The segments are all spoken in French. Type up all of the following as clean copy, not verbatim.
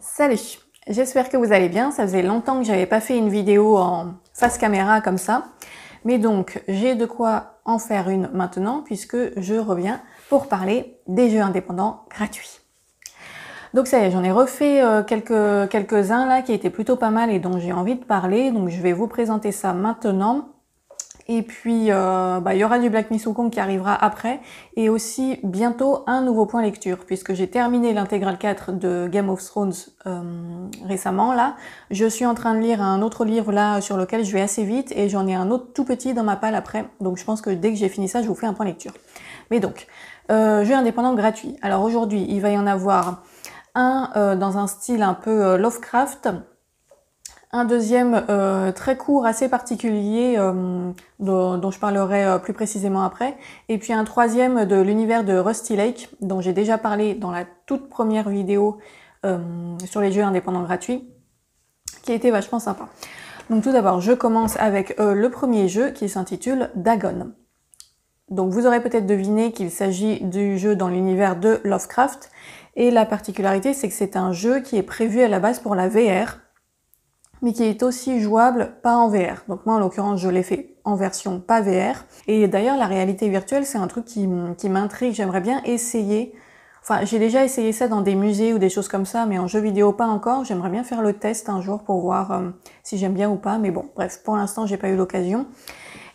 Salut, j'espère que vous allez bien. Ça faisait longtemps que j'avais pas fait une vidéo en face caméra comme ça. Mais donc, j'ai de quoi en faire une maintenant puisque je reviens pour parler des jeux indépendants gratuits. Donc ça y est, j'en ai refait quelques-uns là qui étaient plutôt pas mal et dont j'ai envie de parler. Donc je vais vous présenter ça maintenant. Et puis, il y aura du Black Myth Wukong qui arrivera après. Et aussi, bientôt, un nouveau point lecture. Puisque j'ai terminé l'intégrale 4 de Game of Thrones récemment, là. Je suis en train de lire un autre livre, là, sur lequel je vais assez vite. Et j'en ai un autre tout petit dans ma palle après. Donc, je pense que dès que j'ai fini ça, je vous fais un point lecture. Mais donc, jeu indépendant gratuit. Alors, aujourd'hui, il va y en avoir un dans un style un peu Lovecraft. Un deuxième très court, assez particulier, dont je parlerai plus précisément après. Et puis un troisième de l'univers de Rusty Lake, dont j'ai déjà parlé dans la toute première vidéo sur les jeux indépendants gratuits, qui était vachement sympa. Donc tout d'abord, je commence avec le premier jeu qui s'intitule Dagon. Donc vous aurez peut-être deviné qu'il s'agit du jeu dans l'univers de Lovecraft. Et la particularité, c'est que c'est un jeu qui est prévu à la base pour la VR, mais qui est aussi jouable pas en VR. Donc moi, en l'occurrence, je l'ai fait en version pas VR. Et d'ailleurs, la réalité virtuelle, c'est un truc qui m'intrigue. J'aimerais bien essayer. Enfin, j'ai déjà essayé ça dans des musées ou des choses comme ça, mais en jeu vidéo, pas encore. J'aimerais bien faire le test un jour pour voir si j'aime bien ou pas. Mais bon, bref, pour l'instant, j'ai pas eu l'occasion.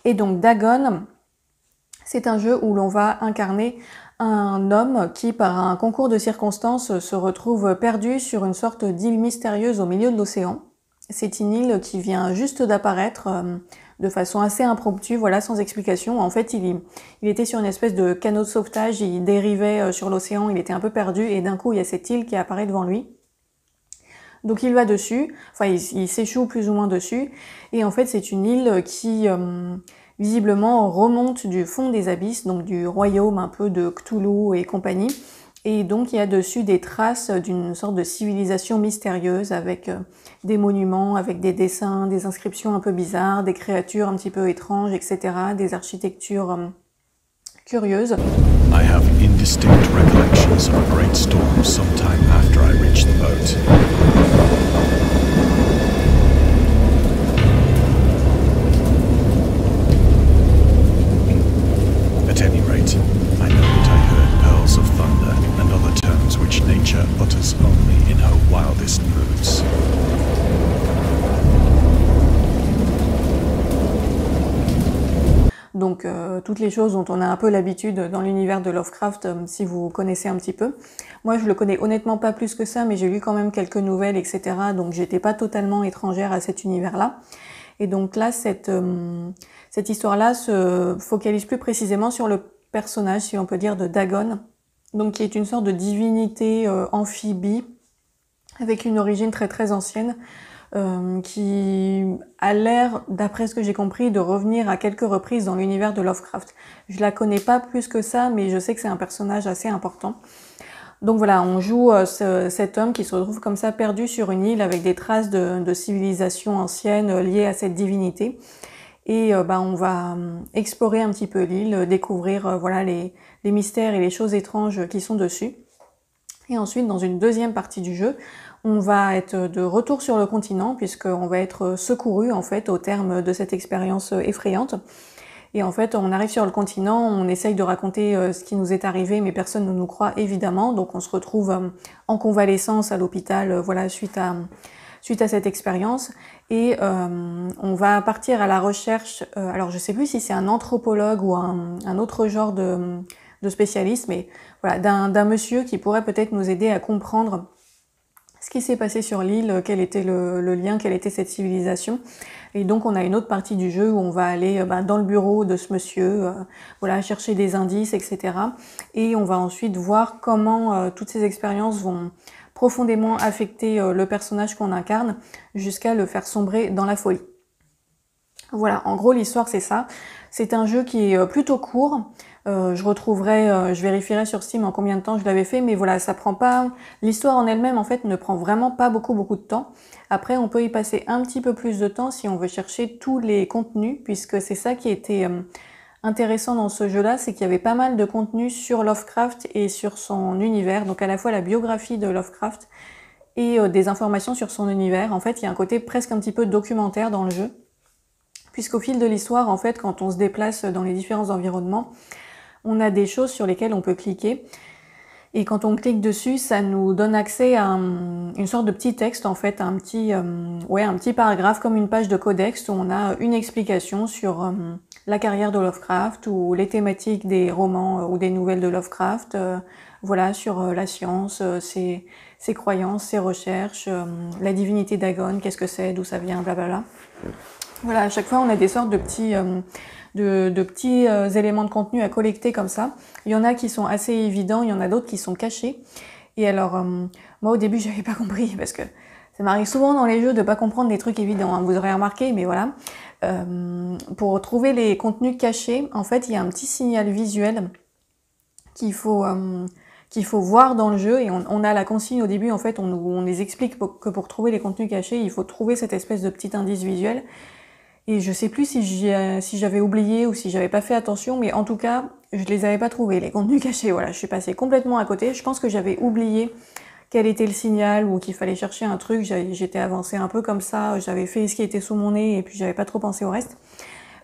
Et donc, Dagon, c'est un jeu où l'on va incarner un homme qui, par un concours de circonstances, se retrouve perdu sur une sorte d'île mystérieuse au milieu de l'océan. C'est une île qui vient juste d'apparaître de façon assez impromptue, voilà, sans explication. En fait, il était sur une espèce de canot de sauvetage, il dérivait sur l'océan, il était un peu perdu, et d'un coup, il y a cette île qui apparaît devant lui. Donc il va dessus, enfin il s'échoue plus ou moins dessus, et en fait c'est une île qui visiblement remonte du fond des abysses, donc du royaume un peu de Cthulhu et compagnie. Et donc il y a dessus des traces d'une sorte de civilisation mystérieuse avec des monuments, avec des dessins, des inscriptions un peu bizarres, des créatures un petit peu étranges, etc., des architectures curieuses. I have indistinct recollections of a great storm sometime after I reached the boat. At any rate, I know that I heard pearls of thunder and other tones which nature utters only in her wildest moods. Donc toutes les choses dont on a un peu l'habitude dans l'univers de Lovecraft, si vous connaissez un petit peu. Moi je le connais honnêtement pas plus que ça, mais j'ai lu quand même quelques nouvelles, etc. Donc j'étais pas totalement étrangère à cet univers-là. Et donc là, cette histoire-là se focalise plus précisément sur le personnage, si on peut dire, de Dagon, donc qui est une sorte de divinité amphibie, avec une origine très très ancienne, qui a l'air, d'après ce que j'ai compris, de revenir à quelques reprises dans l'univers de Lovecraft. Je la connais pas plus que ça, mais je sais que c'est un personnage assez important. Donc voilà, on joue cet homme qui se retrouve comme ça perdu sur une île avec des traces de civilisation ancienne liées à cette divinité. Et on va explorer un petit peu l'île, découvrir voilà les mystères et les choses étranges qui sont dessus. Et ensuite, dans une deuxième partie du jeu, on va être de retour sur le continent puisqu'on va être secouru en fait au terme de cette expérience effrayante. Et en fait, on arrive sur le continent, on essaye de raconter ce qui nous est arrivé, mais personne ne nous croit évidemment. Donc on se retrouve en convalescence à l'hôpital, voilà, suite à cette expérience. Et on va partir à la recherche, alors je sais plus si c'est un anthropologue ou un autre genre de spécialiste, mais voilà, d'un monsieur qui pourrait peut-être nous aider à comprendre ce qui s'est passé sur l'île, quel était le lien, quelle était cette civilisation. Et donc on a une autre partie du jeu où on va aller dans le bureau de ce monsieur, voilà, chercher des indices, etc. Et on va ensuite voir comment toutes ces expériences vont profondément affecter le personnage qu'on incarne jusqu'à le faire sombrer dans la folie. Voilà, en gros l'histoire c'est ça. C'est un jeu qui est plutôt court. Je vérifierai sur Steam en combien de temps je l'avais fait, mais voilà, ça prend pas. L'histoire en elle-même en fait ne prend vraiment pas beaucoup de temps. Après, on peut y passer un petit peu plus de temps si on veut chercher tous les contenus, puisque c'est ça qui était intéressant dans ce jeu-là, c'est qu'il y avait pas mal de contenu sur Lovecraft et sur son univers, donc à la fois la biographie de Lovecraft et des informations sur son univers. En fait, il y a un côté presque un petit peu documentaire dans le jeu, puisqu'au fil de l'histoire, en fait, quand on se déplace dans les différents environnements, on a des choses sur lesquelles on peut cliquer. Et quand on clique dessus, ça nous donne accès à une sorte de petit texte, en fait, un petit paragraphe, comme une page de codex, où on a une explication sur la carrière de Lovecraft, ou les thématiques des romans ou des nouvelles de Lovecraft, voilà, sur la science, ses croyances, ses recherches, la divinité Dagon, qu'est-ce que c'est, d'où ça vient, blablabla. Voilà, à chaque fois, on a des sortes de petits... éléments de contenu à collecter comme ça. Il y en a qui sont assez évidents, il y en a d'autres qui sont cachés. Et alors, moi au début, j'avais pas compris, parce que ça m'arrive souvent dans les jeux de pas comprendre des trucs évidents, hein, vous aurez remarqué, mais voilà. Pour trouver les contenus cachés, en fait, il y a un petit signal visuel qu'il faut voir dans le jeu, et on a la consigne au début, en fait, on les explique que pour trouver les contenus cachés, il faut trouver cette espèce de petit indice visuel. Et je sais plus si j'avais oublié ou si j'avais pas fait attention, mais en tout cas, je les avais pas trouvés, les contenus cachés. Voilà, je suis passée complètement à côté. Je pense que j'avais oublié quel était le signal ou qu'il fallait chercher un truc. J'étais avancée un peu comme ça, j'avais fait ce qui était sous mon nez et puis j'avais pas trop pensé au reste.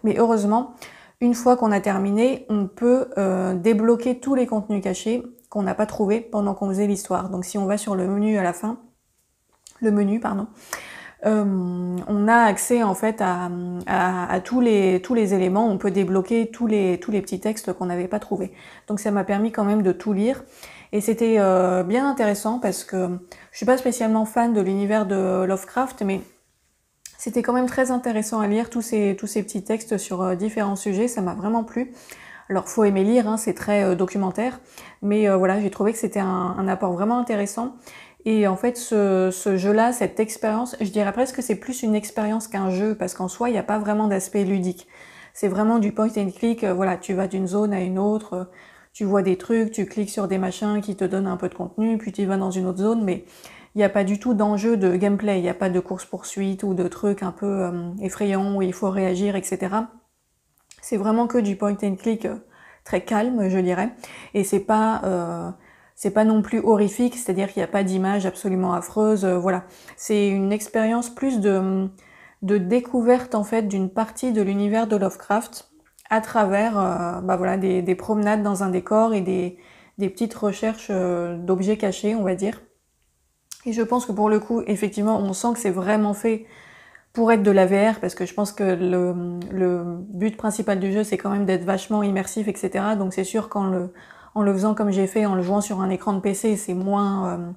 Mais heureusement, une fois qu'on a terminé, on peut débloquer tous les contenus cachés qu'on n'a pas trouvés pendant qu'on faisait l'histoire. Donc si on va sur le menu à la fin, on a accès en fait à tous les éléments, on peut débloquer tous les petits textes qu'on n'avait pas trouvés. Donc ça m'a permis quand même de tout lire, et c'était bien intéressant parce que je suis pas spécialement fan de l'univers de Lovecraft, mais c'était quand même très intéressant à lire tous ces petits textes sur différents sujets, ça m'a vraiment plu. Alors faut aimer lire, hein, c'est très documentaire, mais voilà, j'ai trouvé que c'était un apport vraiment intéressant. Et en fait, ce jeu-là, cette expérience, je dirais presque que c'est plus une expérience qu'un jeu, parce qu'en soi, il n'y a pas vraiment d'aspect ludique. C'est vraiment du point and click, voilà, tu vas d'une zone à une autre, tu vois des trucs, tu cliques sur des machins qui te donnent un peu de contenu, puis tu vas dans une autre zone, mais il n'y a pas du tout d'enjeu de gameplay, il n'y a pas de course-poursuite ou de trucs un peu effrayants où il faut réagir, etc. C'est vraiment que du point and click très calme, je dirais, et c'est pas non plus horrifique, c'est-à-dire qu'il n'y a pas d'image absolument affreuse, voilà. C'est une expérience plus de découverte en fait d'une partie de l'univers de Lovecraft à travers voilà, des promenades dans un décor et des petites recherches d'objets cachés, on va dire. Et je pense que pour le coup, effectivement, on sent que c'est vraiment fait pour être de la VR, parce que je pense que le but principal du jeu, c'est quand même d'être vachement immersif, etc. Donc c'est sûr qu'en le faisant comme j'ai fait, en le jouant sur un écran de PC, c'est moins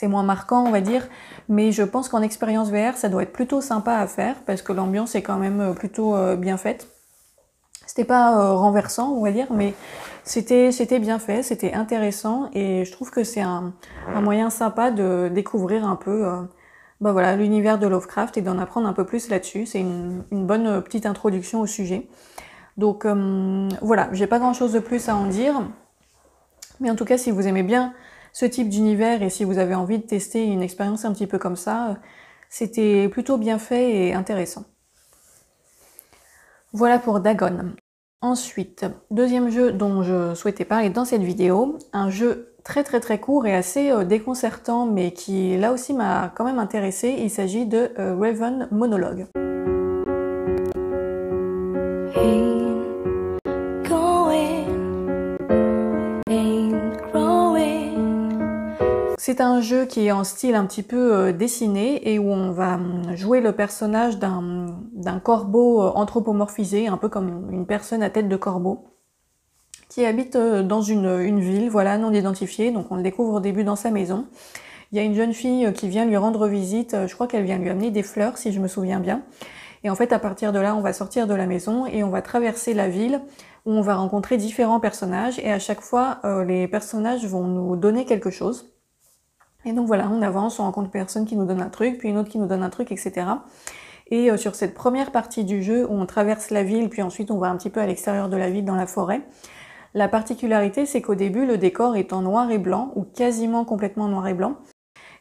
marquant, on va dire. Mais je pense qu'en expérience VR, ça doit être plutôt sympa à faire, parce que l'ambiance est quand même plutôt bien faite. C'était pas renversant, on va dire, mais c'était bien fait, c'était intéressant, et je trouve que c'est un moyen sympa de découvrir un peu voilà, l'univers de Lovecraft et d'en apprendre un peu plus là-dessus. C'est une bonne petite introduction au sujet. Donc voilà, j'ai pas grand-chose de plus à en dire. Mais en tout cas, si vous aimez bien ce type d'univers et si vous avez envie de tester une expérience un petit peu comme ça, c'était plutôt bien fait et intéressant. Voilà pour Dagon. Ensuite, deuxième jeu dont je souhaitais parler dans cette vidéo, un jeu très court et assez déconcertant, mais qui là aussi m'a quand même intéressé. Il s'agit de Raven Monologue. C'est un jeu qui est en style un petit peu dessiné et où on va jouer le personnage d'un corbeau anthropomorphisé, un peu comme une personne à tête de corbeau, qui habite dans une ville, voilà, non identifiée, donc on le découvre au début dans sa maison. Il y a une jeune fille qui vient lui rendre visite, je crois qu'elle vient lui amener des fleurs, si je me souviens bien. Et en fait, à partir de là, on va sortir de la maison et on va traverser la ville, où on va rencontrer différents personnages, et à chaque fois, les personnages vont nous donner quelque chose. Et donc voilà, on avance, on rencontre une personne qui nous donne un truc, puis une autre qui nous donne un truc, etc. Et sur cette première partie du jeu, où on traverse la ville, puis ensuite on va un petit peu à l'extérieur de la ville, dans la forêt, la particularité, c'est qu'au début, le décor est en noir et blanc, ou quasiment complètement noir et blanc.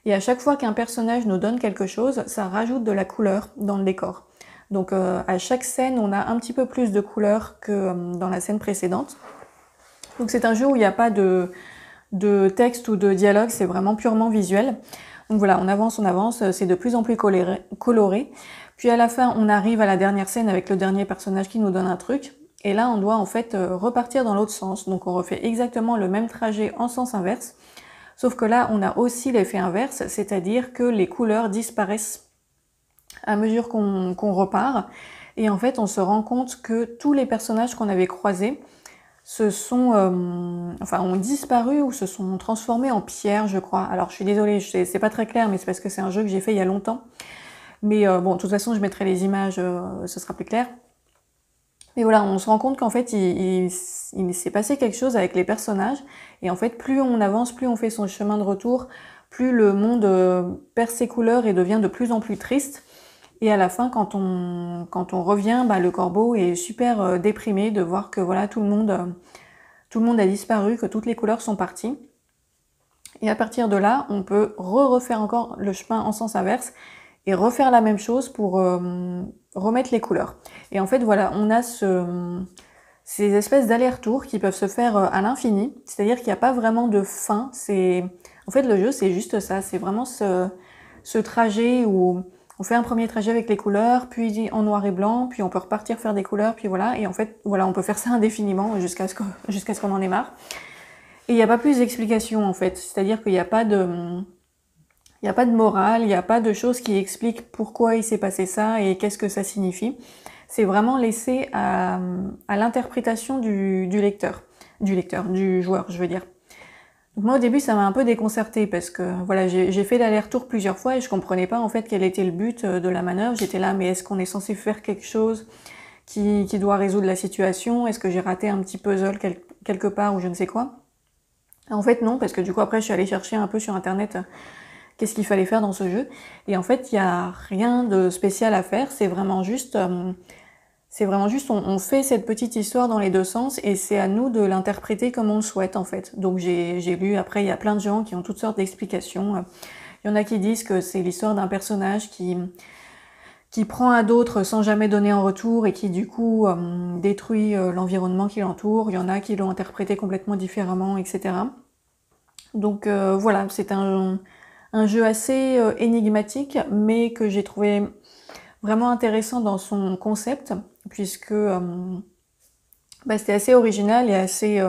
Et à chaque fois qu'un personnage nous donne quelque chose, ça rajoute de la couleur dans le décor. Donc à chaque scène, on a un petit peu plus de couleur que dans la scène précédente. Donc c'est un jeu où il n'y a pas de texte ou de dialogue, c'est vraiment purement visuel. Donc voilà, on avance, c'est de plus en plus coloré. Puis à la fin, on arrive à la dernière scène avec le dernier personnage qui nous donne un truc. Et là, on doit en fait repartir dans l'autre sens. Donc on refait exactement le même trajet en sens inverse. Sauf que là, on a aussi l'effet inverse, c'est-à-dire que les couleurs disparaissent à mesure qu'on repart. Et en fait, on se rend compte que tous les personnages qu'on avait croisés ont disparu ou se sont transformés en pierre, je crois. Alors, je suis désolée, c'est pas très clair, mais c'est parce que c'est un jeu que j'ai fait il y a longtemps. Mais bon, de toute façon, je mettrai les images, ce sera plus clair. Mais voilà, on se rend compte qu'en fait, il s'est passé quelque chose avec les personnages. Et en fait, plus on avance, plus on fait son chemin de retour, plus le monde perd ses couleurs et devient de plus en plus triste. Et à la fin, quand on revient, le corbeau est super déprimé de voir que voilà, tout le monde a disparu, que toutes les couleurs sont parties. Et à partir de là, on peut refaire encore le chemin en sens inverse et refaire la même chose pour remettre les couleurs. Et en fait, voilà, on a ces espèces d'allers-retours qui peuvent se faire à l'infini, c'est-à-dire qu'il n'y a pas vraiment de fin. En fait, le jeu, c'est juste ça, c'est vraiment ce trajet où on fait un premier trajet avec les couleurs, puis en noir et blanc, puis on peut repartir faire des couleurs, puis voilà. Et en fait, voilà, on peut faire ça indéfiniment jusqu'à ce qu'on en ait marre. Et il n'y a pas plus d'explication, en fait. C'est-à-dire qu'il n'y a pas de morale, il n'y a pas de choses qui expliquent pourquoi il s'est passé ça et qu'est-ce que ça signifie. C'est vraiment laissé à l'interprétation du joueur, je veux dire. Donc moi au début ça m'a un peu déconcertée parce que voilà, j'ai fait l'aller-retour plusieurs fois et je comprenais pas en fait quel était le but de la manœuvre. J'étais là, mais est-ce qu'on est censé faire quelque chose qui doit résoudre la situation? Est-ce que j'ai raté un petit puzzle quelque part ou je ne sais quoi? En fait non, parce que du coup après je suis allée chercher un peu sur internet qu'est-ce qu'il fallait faire dans ce jeu. Et en fait il n'y a rien de spécial à faire, c'est vraiment juste on fait cette petite histoire dans les deux sens et c'est à nous de l'interpréter comme on le souhaite en fait. Donc j'ai lu, après il y a plein de gens qui ont toutes sortes d'explications. Il y en a qui disent que c'est l'histoire d'un personnage qui prend à d'autres sans jamais donner en retour et qui du coup détruit l'environnement qui l'entoure. Il y en a qui l'ont interprété complètement différemment, etc. Donc voilà, c'est un jeu assez énigmatique mais que j'ai trouvé vraiment intéressant dans son concept, puisque c'était assez original et assez,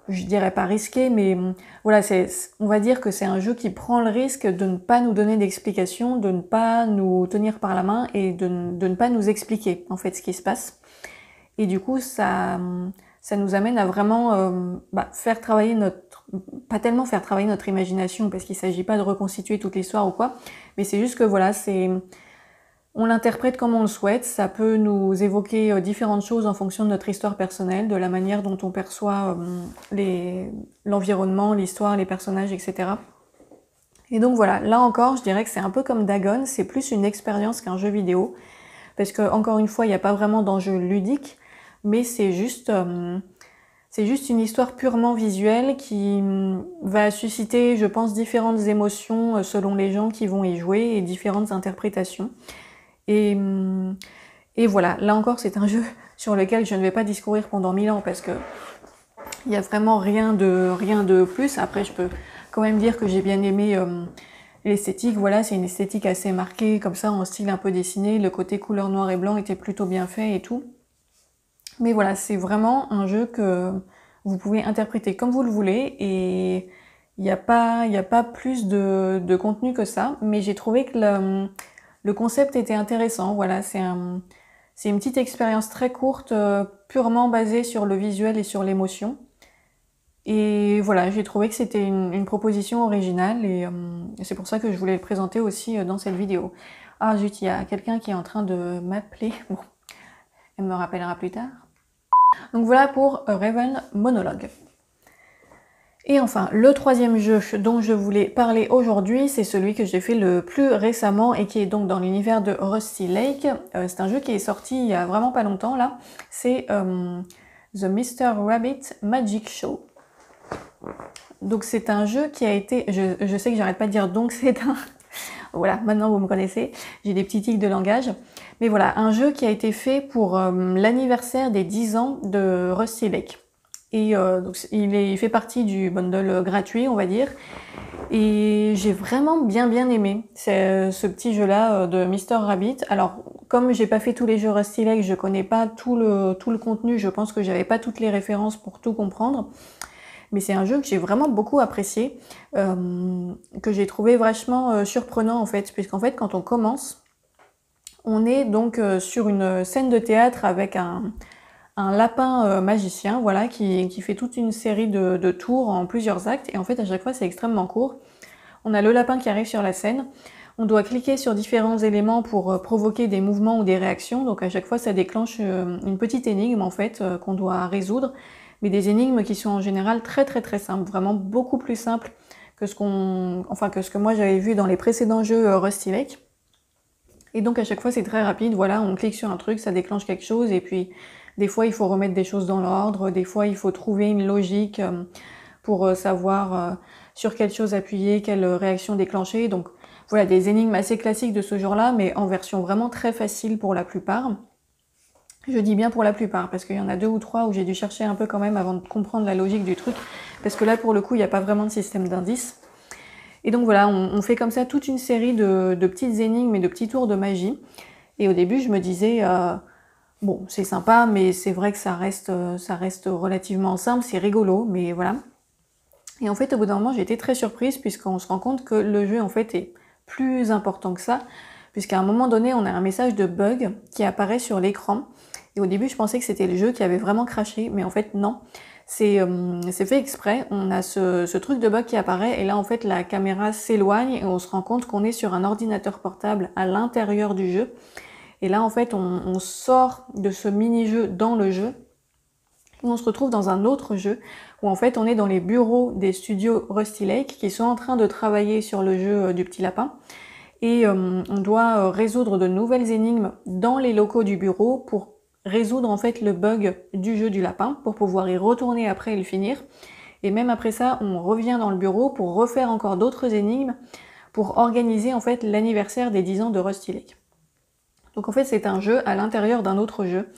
je dirais pas risqué, mais voilà, on va dire que c'est un jeu qui prend le risque de ne pas nous donner d'explications, de ne pas nous tenir par la main et de ne pas nous expliquer en fait ce qui se passe. Et du coup, ça nous amène à vraiment faire travailler pas tellement faire travailler notre imagination, parce qu'il s'agit pas de reconstituer toute l'histoire ou quoi, mais c'est juste que voilà, on l'interprète comme on le souhaite, ça peut nous évoquer différentes choses en fonction de notre histoire personnelle, de la manière dont on perçoit l'environnement, l'histoire, les personnages, etc. Et donc voilà, là encore, je dirais que c'est un peu comme Dagon, c'est plus une expérience qu'un jeu vidéo, parce que encore une fois, il n'y a pas vraiment d'enjeu ludique, mais c'est juste une histoire purement visuelle qui va susciter, je pense, différentes émotions selon les gens qui vont y jouer et différentes interprétations. Et voilà, là encore c'est un jeu sur lequel je ne vais pas discourir pendant 1000 ans parce que il y a vraiment rien de plus. Après je peux quand même dire que j'ai bien aimé l'esthétique, voilà, c'est une esthétique assez marquée comme ça en style un peu dessiné, le côté couleur noir et blanc était plutôt bien fait et tout. Mais voilà, c'est vraiment un jeu que vous pouvez interpréter comme vous le voulez et il n'y a pas plus de contenu que ça, mais j'ai trouvé que le concept était intéressant, voilà, c'est une petite expérience très courte, purement basée sur le visuel et sur l'émotion. Et voilà, j'ai trouvé que c'était une proposition originale et c'est pour ça que je voulais le présenter aussi dans cette vidéo. Ah zut, il y a quelqu'un qui est en train de m'appeler, bon, elle me rappellera plus tard. Donc voilà pour Raven Monologue. Et enfin, le troisième jeu dont je voulais parler aujourd'hui, c'est celui que j'ai fait le plus récemment et qui est donc dans l'univers de Rusty Lake. C'est un jeu qui est sorti il y a vraiment pas longtemps là. C'est The Mr. Rabbit Magic Show. Donc c'est un jeu qui a été... Je sais que j'arrête pas de dire donc c'est un... Voilà, maintenant vous me connaissez, j'ai des petits tics de langage. Mais voilà, un jeu qui a été fait pour l'anniversaire des 10 ans de Rusty Lake. Et donc il fait partie du bundle gratuit, on va dire. Et j'ai vraiment bien aimé ce petit jeu-là de Mr. Rabbit. Alors, comme j'ai pas fait tous les jeux Rusty Lake, je connais pas tout le contenu, je pense que j'avais pas toutes les références pour tout comprendre. Mais c'est un jeu que j'ai vraiment beaucoup apprécié, que j'ai trouvé vachement surprenant en fait, puisqu'en fait quand on commence, on est donc sur une scène de théâtre avec un lapin magicien, voilà, qui fait toute une série de tours en plusieurs actes, et en fait à chaque fois c'est extrêmement court. On a le lapin qui arrive sur la scène, on doit cliquer sur différents éléments pour provoquer des mouvements ou des réactions, donc à chaque fois ça déclenche une petite énigme en fait qu'on doit résoudre, mais des énigmes qui sont en général très simples, vraiment beaucoup plus simples que ce que moi j'avais vu dans les précédents jeux Rusty Lake. Et donc à chaque fois c'est très rapide, voilà, on clique sur un truc, ça déclenche quelque chose, et puis des fois il faut remettre des choses dans l'ordre, des fois il faut trouver une logique pour savoir sur quelle chose appuyer, quelle réaction déclencher. Donc voilà, des énigmes assez classiques de ce genre-là, mais en version vraiment très facile pour la plupart. Je dis bien pour la plupart, parce qu'il y en a 2 ou 3 où j'ai dû chercher un peu quand même avant de comprendre la logique du truc, parce que là pour le coup il n'y a pas vraiment de système d'indices. Et donc voilà, on fait comme ça toute une série de petites énigmes et de petits tours de magie. Et au début je me disais, bon c'est sympa, mais c'est vrai que ça reste relativement simple, c'est rigolo, mais voilà. Et en fait au bout d'un moment j'ai été très surprise, puisqu'on se rend compte que le jeu en fait est plus important que ça, puisqu'à un moment donné on a un message de bug qui apparaît sur l'écran. Et au début, je pensais que c'était le jeu qui avait vraiment craché, mais en fait, non. C'est fait exprès, on a ce truc de bug qui apparaît, et là, en fait, la caméra s'éloigne, et on se rend compte qu'on est sur un ordinateur portable à l'intérieur du jeu. Et là, en fait, on sort de ce mini-jeu dans le jeu, et on se retrouve dans un autre jeu, où en fait, on est dans les bureaux des studios Rusty Lake, qui sont en train de travailler sur le jeu du petit lapin. Et on doit résoudre de nouvelles énigmes dans les locaux du bureau pour résoudre en fait le bug du jeu du lapin, pour pouvoir y retourner après et le finir. Et même après ça, on revient dans le bureau pour refaire encore d'autres énigmes, pour organiser en fait l'anniversaire des 10 ans de Rusty Lake. Donc en fait c'est un jeu à l'intérieur d'un autre jeu.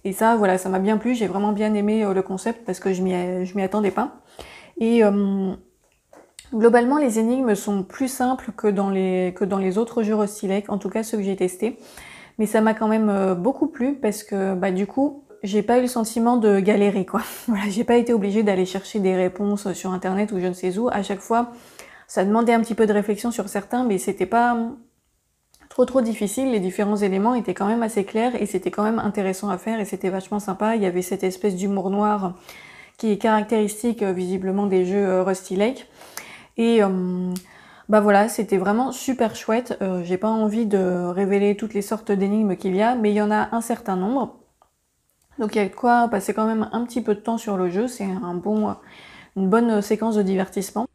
Et ça, voilà, ça m'a bien plu, j'ai vraiment bien aimé le concept, parce que je m'y attendais pas. Et globalement, les énigmes sont plus simples que dans les autres jeux Rusty Lake, en tout cas ceux que j'ai testés. Mais ça m'a quand même beaucoup plu, parce que du coup, j'ai pas eu le sentiment de galérer, quoi. Voilà, j'ai pas été obligée d'aller chercher des réponses sur internet ou je ne sais où. À chaque fois, ça demandait un petit peu de réflexion sur certains, mais c'était pas trop difficile. Les différents éléments étaient quand même assez clairs, et c'était quand même intéressant à faire, et c'était vachement sympa. Il y avait cette espèce d'humour noir qui est caractéristique visiblement des jeux Rusty Lake. Et voilà, c'était vraiment super chouette. J'ai pas envie de révéler toutes les sortes d'énigmes qu'il y a, mais il y en a un certain nombre. Donc il y a de quoi passer quand même un petit peu de temps sur le jeu, c'est une bonne séquence de divertissement.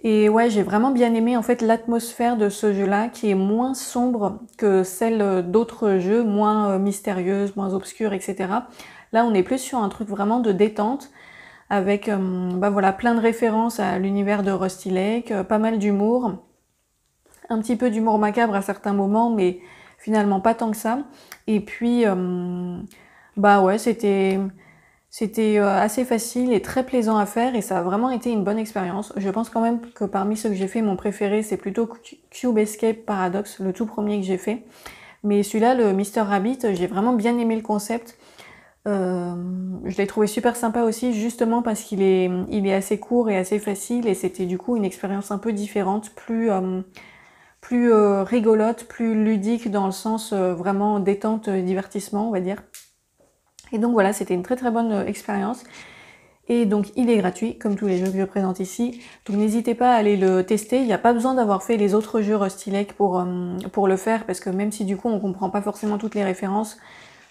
Et ouais, j'ai vraiment bien aimé en fait l'atmosphère de ce jeu-là, qui est moins sombre que celle d'autres jeux, moins mystérieuse, moins obscure, etc. Là, on est plus sur un truc vraiment de détente, avec voilà, plein de références à l'univers de Rusty Lake, pas mal d'humour, un petit peu d'humour macabre à certains moments, mais finalement pas tant que ça. Et puis, ouais, c'était assez facile et très plaisant à faire, et ça a vraiment été une bonne expérience. Je pense quand même que parmi ceux que j'ai fait, mon préféré c'est plutôt Cube Escape Paradox, le tout premier que j'ai fait. Mais celui-là, le Mr. Rabbit, j'ai vraiment bien aimé le concept. Je l'ai trouvé super sympa aussi, justement parce qu'il est assez court et assez facile, et c'était du coup une expérience un peu différente, plus rigolote, plus ludique, dans le sens vraiment détente, divertissement, on va dire. Et donc voilà, c'était une très bonne expérience. Et donc il est gratuit, comme tous les jeux que je présente ici. Donc n'hésitez pas à aller le tester. Il n'y a pas besoin d'avoir fait les autres jeux Rusty Lake pour le faire, parce que même si du coup on comprend pas forcément toutes les références,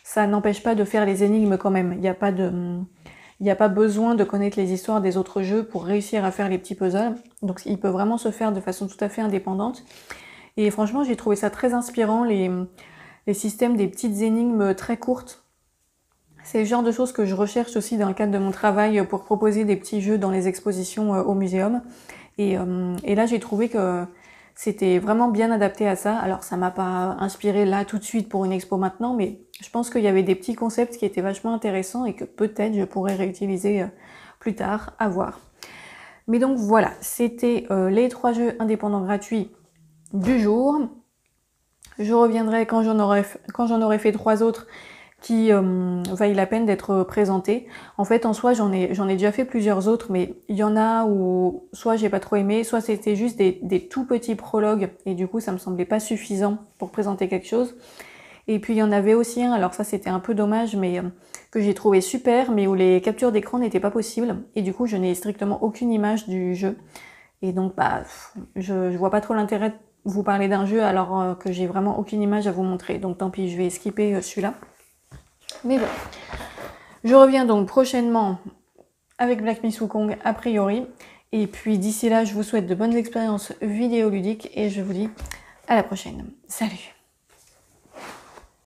ça n'empêche pas de faire les énigmes quand même. Il n'y a pas besoin de connaître les histoires des autres jeux pour réussir à faire les petits puzzles. Donc il peut vraiment se faire de façon tout à fait indépendante. Et franchement, j'ai trouvé ça très inspirant, les systèmes des petites énigmes très courtes. C'est le genre de choses que je recherche aussi dans le cadre de mon travail pour proposer des petits jeux dans les expositions au muséum. Et là, j'ai trouvé que c'était vraiment bien adapté à ça. Alors, ça m'a pas inspiré là tout de suite pour une expo maintenant, mais je pense qu'il y avait des petits concepts qui étaient vachement intéressants et que peut-être je pourrais réutiliser plus tard, à voir. Mais donc voilà, c'était les 3 jeux indépendants gratuits du jour. Je reviendrai quand j'en aurai fait 3 autres qui vaille la peine d'être présenté. En fait, en soi, j'en ai déjà fait plusieurs autres, mais il y en a où soit j'ai pas trop aimé, soit c'était juste des tout petits prologues, et du coup, ça me semblait pas suffisant pour présenter quelque chose. Et puis, il y en avait aussi un, alors ça, c'était un peu dommage, mais que j'ai trouvé super, mais où les captures d'écran n'étaient pas possibles, et du coup, je n'ai strictement aucune image du jeu. Et donc, bah, je vois pas trop l'intérêt de vous parler d'un jeu alors que j'ai vraiment aucune image à vous montrer. Donc, tant pis, je vais skipper celui-là. Mais bon, je reviens donc prochainement avec Black Myth Wukong a priori. Et puis d'ici là, je vous souhaite de bonnes expériences vidéoludiques et je vous dis à la prochaine. Salut!